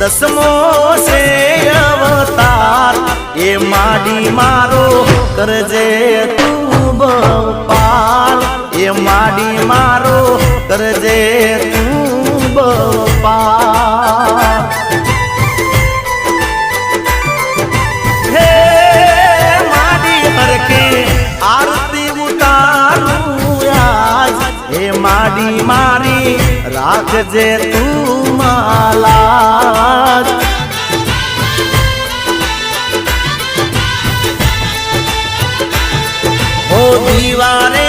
દસમો છે અવતાર એ માડી મારો કરજે તું બપાલ એ માડી મારો કરજે તું બપાલ હે માડી હરખે આરતી ઉતારું આજ હે માડી મારી રાખજે તું માલા ઓ દીવારે